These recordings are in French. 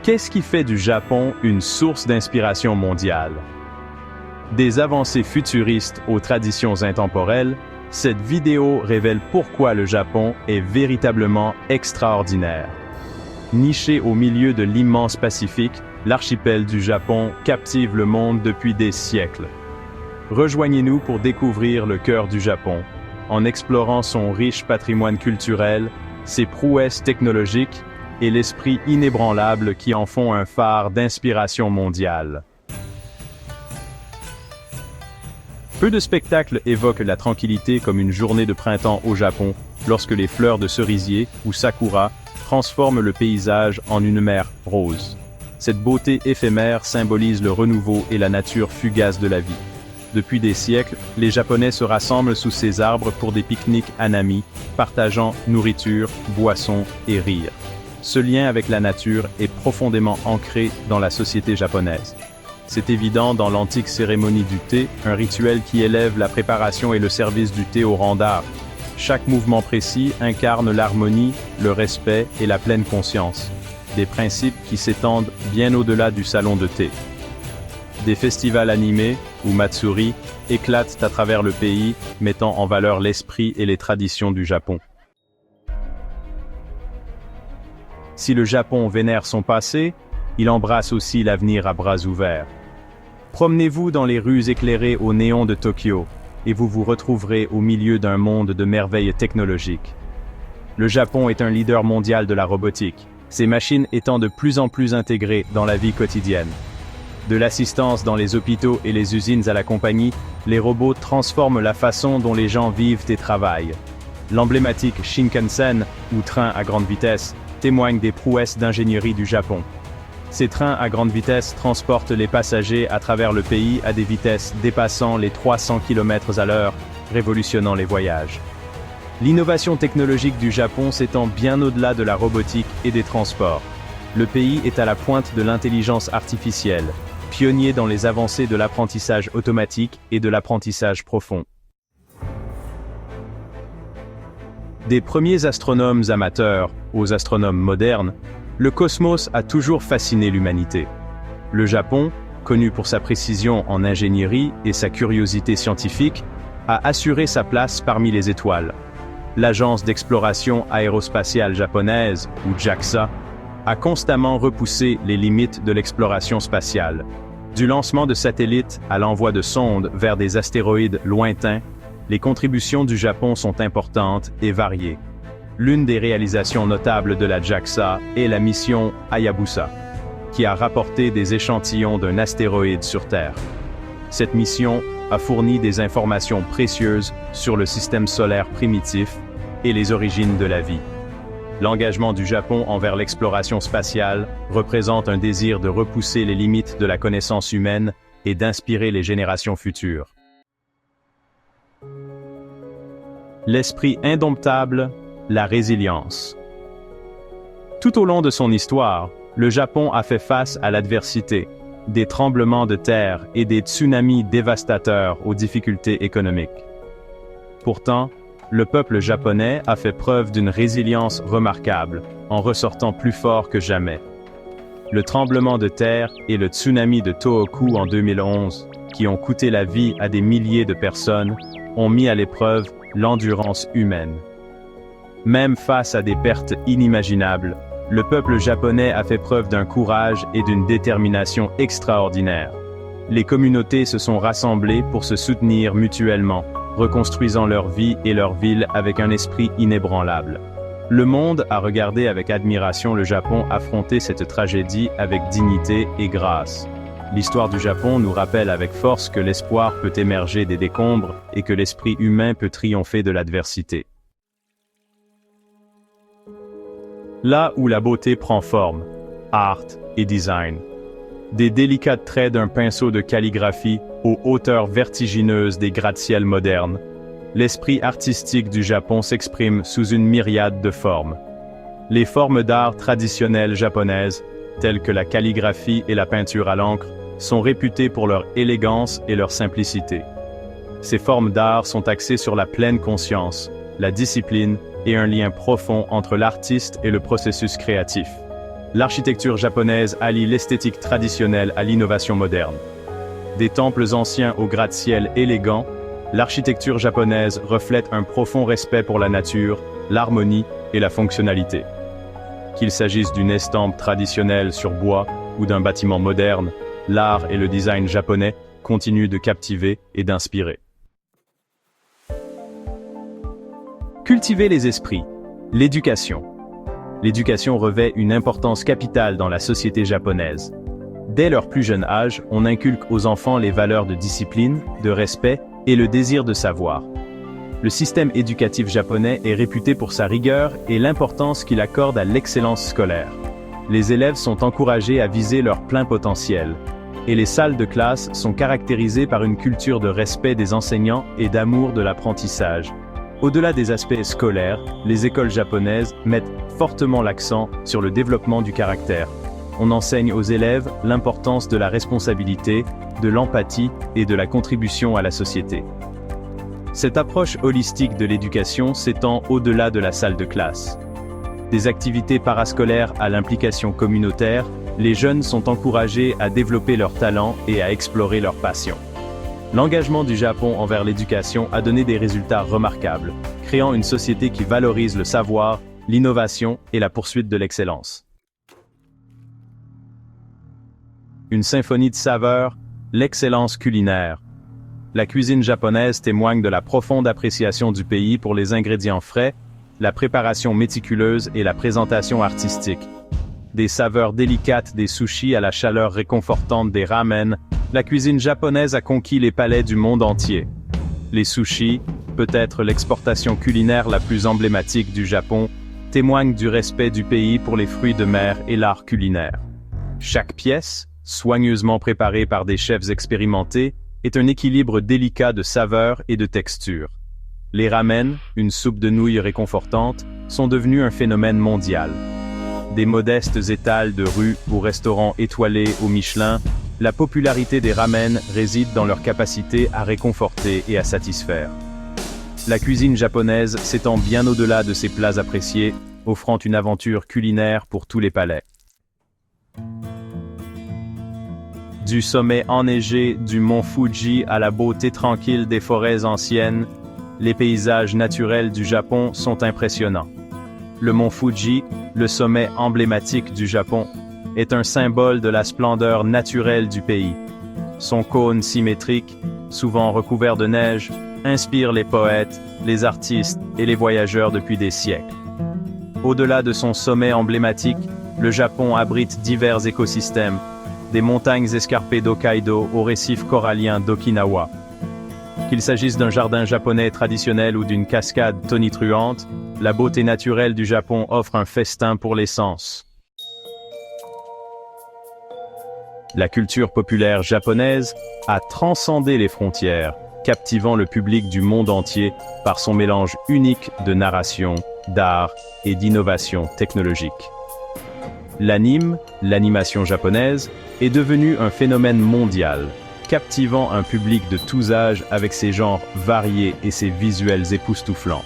Qu'est-ce qui fait du Japon une source d'inspiration mondiale? Des avancées futuristes aux traditions intemporelles, cette vidéo révèle pourquoi le Japon est véritablement extraordinaire. Niché au milieu de l'immense Pacifique, l'archipel du Japon captive le monde depuis des siècles. Rejoignez-nous pour découvrir le cœur du Japon, en explorant son riche patrimoine culturel, ses prouesses technologiques et l'esprit inébranlable qui en font un phare d'inspiration mondiale. Peu de spectacles évoquent la tranquillité comme une journée de printemps au Japon, lorsque les fleurs de cerisier, ou sakura, transforment le paysage en une mer rose. Cette beauté éphémère symbolise le renouveau et la nature fugace de la vie. Depuis des siècles, les Japonais se rassemblent sous ces arbres pour des pique-niques hanami, partageant nourriture, boissons et rires. Ce lien avec la nature est profondément ancré dans la société japonaise. C'est évident dans l'antique cérémonie du thé, un rituel qui élève la préparation et le service du thé au rang d'art. Chaque mouvement précis incarne l'harmonie, le respect et la pleine conscience. Des principes qui s'étendent bien au-delà du salon de thé. Des festivals animés, ou matsuri, éclatent à travers le pays, mettant en valeur l'esprit et les traditions du Japon. Si le Japon vénère son passé, il embrasse aussi l'avenir à bras ouverts. Promenez-vous dans les rues éclairées au néon de Tokyo, et vous vous retrouverez au milieu d'un monde de merveilles technologiques. Le Japon est un leader mondial de la robotique, ces machines étant de plus en plus intégrées dans la vie quotidienne. De l'assistance dans les hôpitaux et les usines à la compagnie, les robots transforment la façon dont les gens vivent et travaillent. L'emblématique Shinkansen, ou train à grande vitesse, témoigne des prouesses d'ingénierie du Japon. Ces trains à grande vitesse transportent les passagers à travers le pays à des vitesses dépassant les 300 km/h, révolutionnant les voyages. L'innovation technologique du Japon s'étend bien au-delà de la robotique et des transports. Le pays est à la pointe de l'intelligence artificielle, pionnier dans les avancées de l'apprentissage automatique et de l'apprentissage profond. Des premiers astronomes amateurs aux astronomes modernes, le cosmos a toujours fasciné l'humanité. Le Japon, connu pour sa précision en ingénierie et sa curiosité scientifique, a assuré sa place parmi les étoiles. L'agence d'exploration aérospatiale japonaise, ou JAXA, a constamment repoussé les limites de l'exploration spatiale. Du lancement de satellites à l'envoi de sondes vers des astéroïdes lointains, les contributions du Japon sont importantes et variées. L'une des réalisations notables de la JAXA est la mission Hayabusa, qui a rapporté des échantillons d'un astéroïde sur Terre. Cette mission a fourni des informations précieuses sur le système solaire primitif et les origines de la vie. L'engagement du Japon envers l'exploration spatiale représente un désir de repousser les limites de la connaissance humaine et d'inspirer les générations futures. L'esprit indomptable, la résilience. Tout au long de son histoire, le Japon a fait face à l'adversité, des tremblements de terre et des tsunamis dévastateurs aux difficultés économiques. Pourtant, le peuple japonais a fait preuve d'une résilience remarquable, en ressortant plus fort que jamais. Le tremblement de terre et le tsunami de Tohoku en 2011, qui ont coûté la vie à des milliers de personnes, ont mis à l'épreuve l'endurance humaine. Même face à des pertes inimaginables, le peuple japonais a fait preuve d'un courage et d'une détermination extraordinaires. Les communautés se sont rassemblées pour se soutenir mutuellement, reconstruisant leur vie et leur ville avec un esprit inébranlable. Le monde a regardé avec admiration le Japon affronter cette tragédie avec dignité et grâce. L'histoire du Japon nous rappelle avec force que l'espoir peut émerger des décombres et que l'esprit humain peut triompher de l'adversité. Là où la beauté prend forme, art et design. Des délicats traits d'un pinceau de calligraphie aux hauteurs vertigineuses des gratte-ciels modernes, l'esprit artistique du Japon s'exprime sous une myriade de formes. Les formes d'art traditionnelles japonaises, telles que la calligraphie et la peinture à l'encre, sont réputées pour leur élégance et leur simplicité. Ces formes d'art sont axées sur la pleine conscience, la discipline et un lien profond entre l'artiste et le processus créatif. L'architecture japonaise allie l'esthétique traditionnelle à l'innovation moderne. Des temples anciens aux gratte-ciel élégants, l'architecture japonaise reflète un profond respect pour la nature, l'harmonie et la fonctionnalité. Qu'il s'agisse d'une estampe traditionnelle sur bois ou d'un bâtiment moderne, l'art et le design japonais continuent de captiver et d'inspirer. Cultiver les esprits. L'éducation. L'éducation revêt une importance capitale dans la société japonaise. Dès leur plus jeune âge, on inculque aux enfants les valeurs de discipline, de respect et le désir de savoir. Le système éducatif japonais est réputé pour sa rigueur et l'importance qu'il accorde à l'excellence scolaire. Les élèves sont encouragés à viser leur plein potentiel, et les salles de classe sont caractérisées par une culture de respect des enseignants et d'amour de l'apprentissage. Au-delà des aspects scolaires, les écoles japonaises mettent fortement l'accent sur le développement du caractère. On enseigne aux élèves l'importance de la responsabilité, de l'empathie et de la contribution à la société. Cette approche holistique de l'éducation s'étend au-delà de la salle de classe. Des activités parascolaires à l'implication communautaire, les jeunes sont encouragés à développer leurs talents et à explorer leurs passions. L'engagement du Japon envers l'éducation a donné des résultats remarquables, créant une société qui valorise le savoir, l'innovation et la poursuite de l'excellence. Une symphonie de saveurs, l'excellence culinaire. La cuisine japonaise témoigne de la profonde appréciation du pays pour les ingrédients frais, la préparation méticuleuse et la présentation artistique. Des saveurs délicates des sushis à la chaleur réconfortante des ramen, la cuisine japonaise a conquis les palais du monde entier. Les sushis, peut-être l'exportation culinaire la plus emblématique du Japon, témoignent du respect du pays pour les fruits de mer et l'art culinaire. Chaque pièce, soigneusement préparée par des chefs expérimentés, est un équilibre délicat de saveurs et de textures. Les ramen, une soupe de nouilles réconfortante, sont devenus un phénomène mondial. Des modestes étals de rue ou restaurants étoilés au Michelin, la popularité des ramen réside dans leur capacité à réconforter et à satisfaire. La cuisine japonaise s'étend bien au-delà de ces plats appréciés, offrant une aventure culinaire pour tous les palais. Du sommet enneigé du mont Fuji à la beauté tranquille des forêts anciennes, les paysages naturels du Japon sont impressionnants. Le mont Fuji, le sommet emblématique du Japon, est un symbole de la splendeur naturelle du pays. Son cône symétrique, souvent recouvert de neige, inspire les poètes, les artistes et les voyageurs depuis des siècles. Au-delà de son sommet emblématique, le Japon abrite divers écosystèmes, des montagnes escarpées d'Hokkaido aux récifs coralliens d'Okinawa. Qu'il s'agisse d'un jardin japonais traditionnel ou d'une cascade tonitruante, la beauté naturelle du Japon offre un festin pour les sens. La culture populaire japonaise a transcendé les frontières, captivant le public du monde entier par son mélange unique de narration, d'art et d'innovation technologique. L'anime, l'animation japonaise, est devenu un phénomène mondial, captivant un public de tous âges avec ses genres variés et ses visuels époustouflants.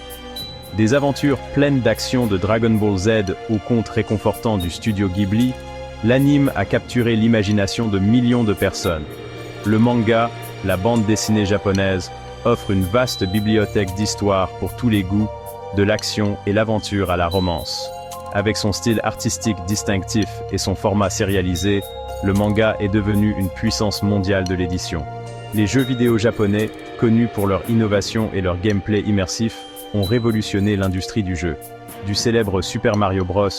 Des aventures pleines d'action de Dragon Ball Z aux contes réconfortants du studio Ghibli, l'anime a capturé l'imagination de millions de personnes. Le manga, la bande dessinée japonaise, offre une vaste bibliothèque d'histoires pour tous les goûts, de l'action et l'aventure à la romance. Avec son style artistique distinctif et son format sérialisé, le manga est devenu une puissance mondiale de l'édition. Les jeux vidéo japonais, connus pour leur innovation et leur gameplay immersif, ont révolutionné l'industrie du jeu. Du célèbre Super Mario Bros.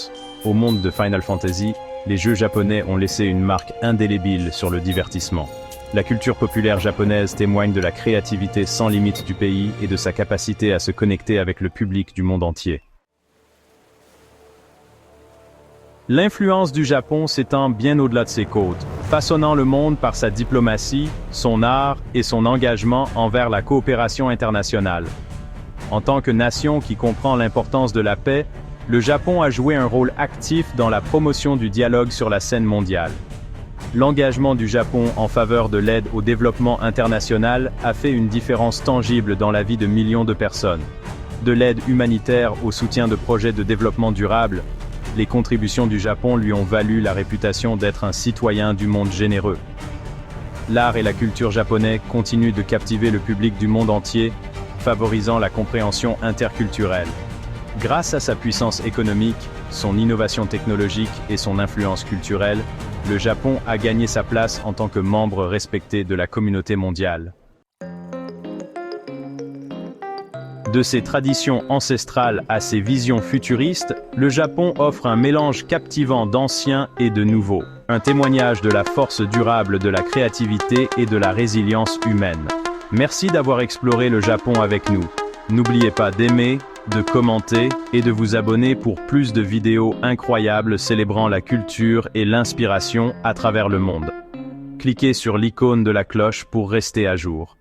Au monde de Final Fantasy, les jeux japonais ont laissé une marque indélébile sur le divertissement. La culture populaire japonaise témoigne de la créativité sans limite du pays et de sa capacité à se connecter avec le public du monde entier. L'influence du Japon s'étend bien au-delà de ses côtes, façonnant le monde par sa diplomatie, son art et son engagement envers la coopération internationale. En tant que nation qui comprend l'importance de la paix, le Japon a joué un rôle actif dans la promotion du dialogue sur la scène mondiale. L'engagement du Japon en faveur de l'aide au développement international a fait une différence tangible dans la vie de millions de personnes. De l'aide humanitaire au soutien de projets de développement durable, les contributions du Japon lui ont valu la réputation d'être un citoyen du monde généreux. L'art et la culture japonais continuent de captiver le public du monde entier, favorisant la compréhension interculturelle. Grâce à sa puissance économique, son innovation technologique et son influence culturelle, le Japon a gagné sa place en tant que membre respecté de la communauté mondiale. De ses traditions ancestrales à ses visions futuristes, le Japon offre un mélange captivant d'ancien et de nouveau, un témoignage de la force durable de la créativité et de la résilience humaine. Merci d'avoir exploré le Japon avec nous. N'oubliez pas d'aimer, de commenter et de vous abonner pour plus de vidéos incroyables célébrant la culture et l'inspiration à travers le monde. Cliquez sur l'icône de la cloche pour rester à jour.